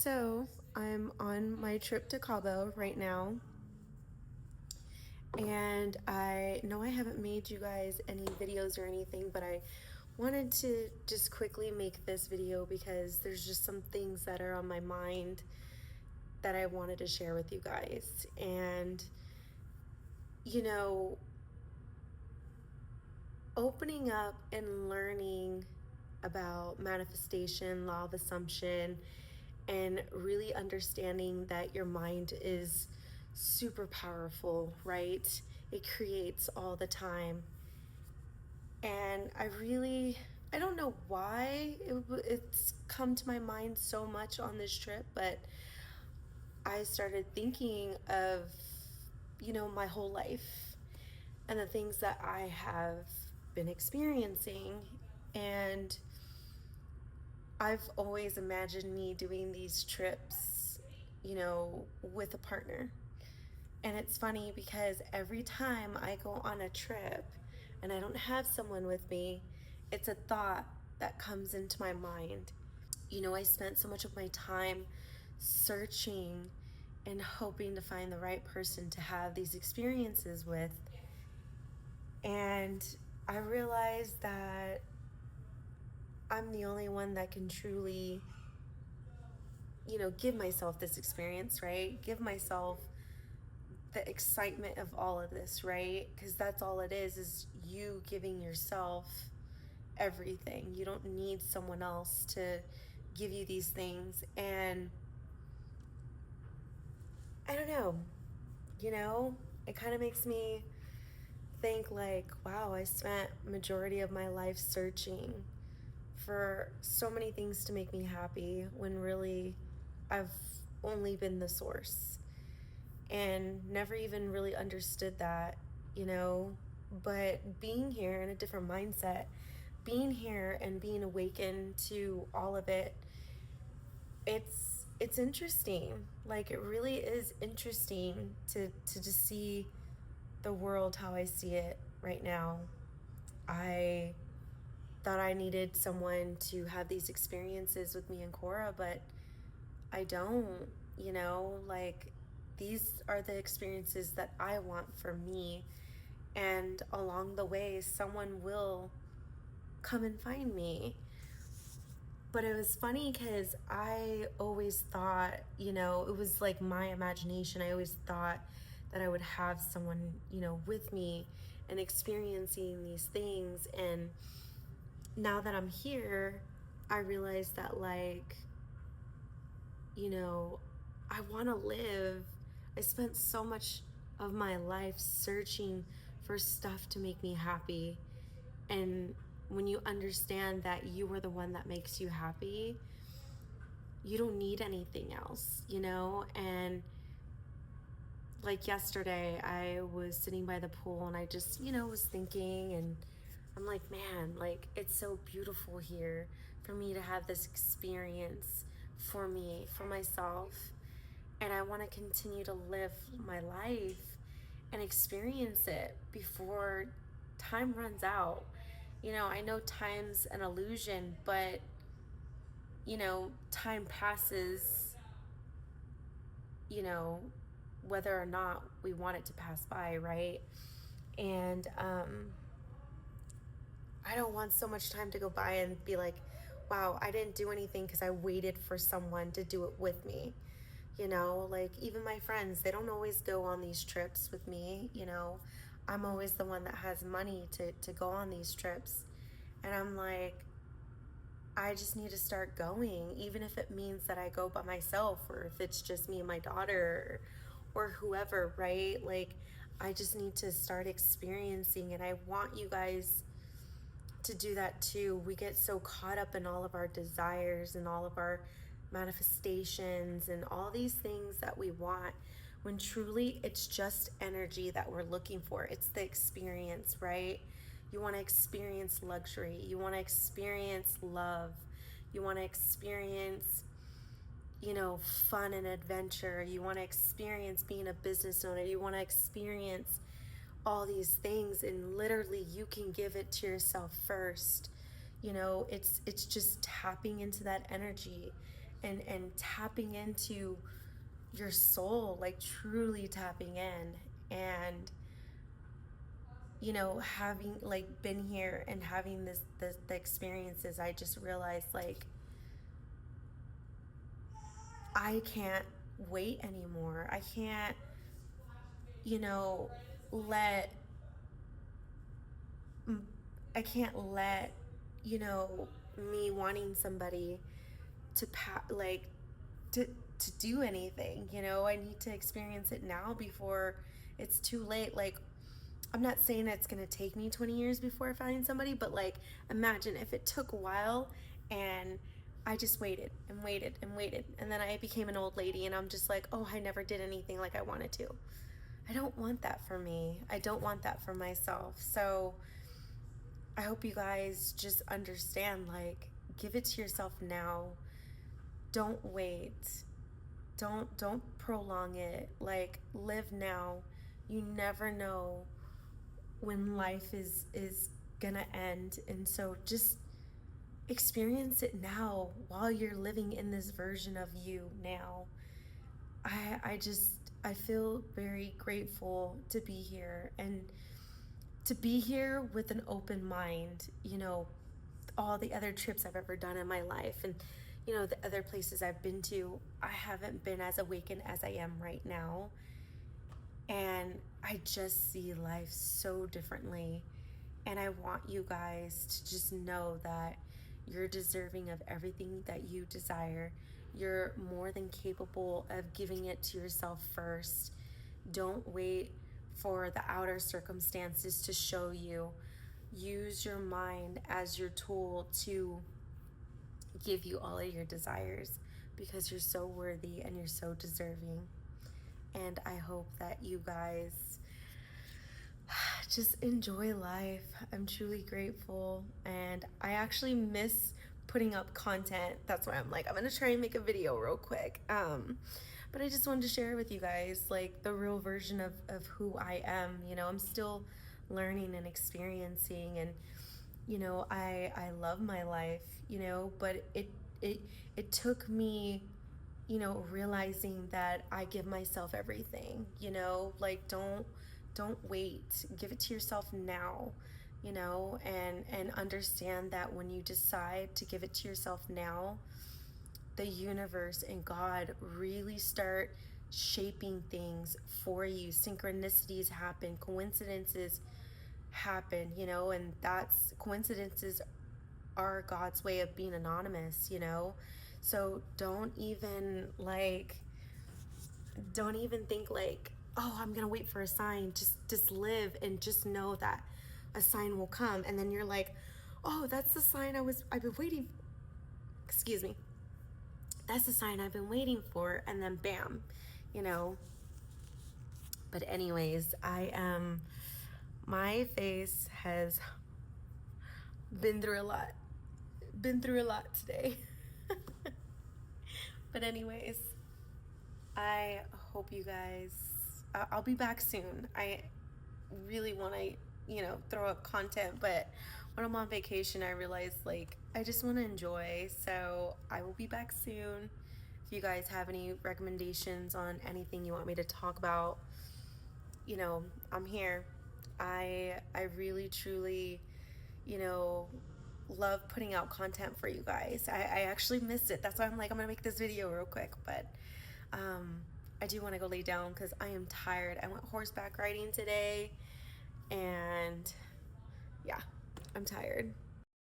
So I'm on my trip to Cabo right now, and I know I haven't made you guys any videos or anything, but I wanted to just quickly make this video because there's just some things that are on my mind that I wanted to share with you guys. And, you know, opening up and learning about manifestation, law of assumption, and really understanding that your mind is super powerful, right? It creates all the time. And I don't know why it's come to my mind so much on this trip, but I started thinking of, my whole life and the things that I have been experiencing. And I've always imagined me doing these trips, with a partner. And it's funny because every time I go on a trip and I don't have someone with me, it's a thought that comes into my mind. I spent so much of my time searching and hoping to find the right person to have these experiences with. And I realized that I'm the only one that can truly, give myself this experience, right? Give myself the excitement of all of this, right? Because that's all it is you giving yourself everything. You don't need someone else to give you these things. And I don't know, it kind of makes me think like, wow, I spent majority of my life searching for so many things to make me happy when really I've only been the source and never even really understood that, but being here in a different mindset, being here and being awakened to all of it, it's interesting. Like, it really is interesting to just see the world how I see it right now. I thought I needed someone to have these experiences with me and Cora, but I don't, like, these are the experiences that I want for me. And along the way, someone will come and find me. But it was funny because I always thought, it was like my imagination. I always thought that I would have someone, with me and experiencing these things. And now that I'm here, I realize that, like, I want to live. I spent so much of my life searching for stuff to make me happy. And when you understand that you are the one that makes you happy, you don't need anything else, And like yesterday, I was sitting by the pool and I just, was thinking, and I'm like, man, like, it's so beautiful here for me to have this experience for me, for myself. And I want to continue to live my life and experience it before time runs out. I know time's an illusion, but, time passes, you know, whether or not we want it to pass by, right? And I don't want so much time to go by and be like, wow, I didn't do anything because I waited for someone to do it with me. Like, even my friends, they don't always go on these trips with me. I'm always the one that has money to go on these trips. And I'm like, I just need to start going, even if it means that I go by myself or if it's just me and my daughter or whoever, right? Like, I just need to start experiencing, and I want you guys to do that too. We get so caught up in all of our desires and all of our manifestations and all these things that we want, when truly it's just energy that we're looking for. It's the experience, right? You want to experience luxury. You want to experience love. You want to experience, fun and adventure. You want to experience being a business owner. You want to experience all these things, and literally you can give it to yourself first. It's just tapping into that energy and tapping into your soul, like truly tapping in. And you know, having like been here and having the experiences, I just realized like I can't wait anymore. I can't, you know, let I can't let, you know, me wanting somebody to like to do anything, you know. I need to experience it now before it's too late. Like, I'm not saying it's going to take me 20 years before I find somebody, but like, imagine if it took a while and I just waited and waited and waited, and then I became an old lady and I'm just like, oh, I never did anything like I wanted to. I don't want that for me. I don't want that for myself. So I hope you guys just understand, like, give it to yourself now. Don't wait. Don't prolong it. Like, live now. You never know when life is gonna end, and so just experience it now while you're living in this version of you now. I feel very grateful to be here, and to be here with an open mind, you know, all the other trips I've ever done in my life, and you know, the other places I've been to, I haven't been as awakened as I am right now. And I just see life so differently. And I want you guys to just know that you're deserving of everything that you desire. You're more than capable of giving it to yourself first. Don't wait for the outer circumstances to show you. Use your mind as your tool to give you all of your desires, because you're so worthy and you're so deserving. And I hope that you guys just enjoy life. I'm truly grateful, and I actually miss putting up content. That's why I'm like, I'm gonna try and make a video real quick. But I just wanted to share with you guys like the real version of who I am. You know, I'm still learning and experiencing, and you know, I love my life, you know, but it took me, you know, realizing that I give myself everything, you know, like don't wait. Give it to yourself now, you know, and understand that when you decide to give it to yourself now, the universe and God really start shaping things for you. Synchronicities happen, coincidences happen, you know, and that's coincidences are God's way of being anonymous, you know. So don't even think like, oh, I'm gonna wait for a sign. Just live and just know that a sign will come, and then you're like, oh, that's the sign I've been waiting, excuse me, that's the sign I've been waiting for, and then bam, you know. But anyways, my face has been through a lot today. But anyways, I hope you guys, I'll be back soon. I really want to, you know, throw up content, but when I'm on vacation, I realize like I just want to enjoy. So I will be back soon. If you guys have any recommendations on anything you want me to talk about, you know, I'm here. I really truly, you know, love putting out content for you guys. I actually missed it. That's why I'm like, I'm gonna make this video real quick. But I do want to go lay down because I am tired. I went horseback riding today, and yeah, I'm tired.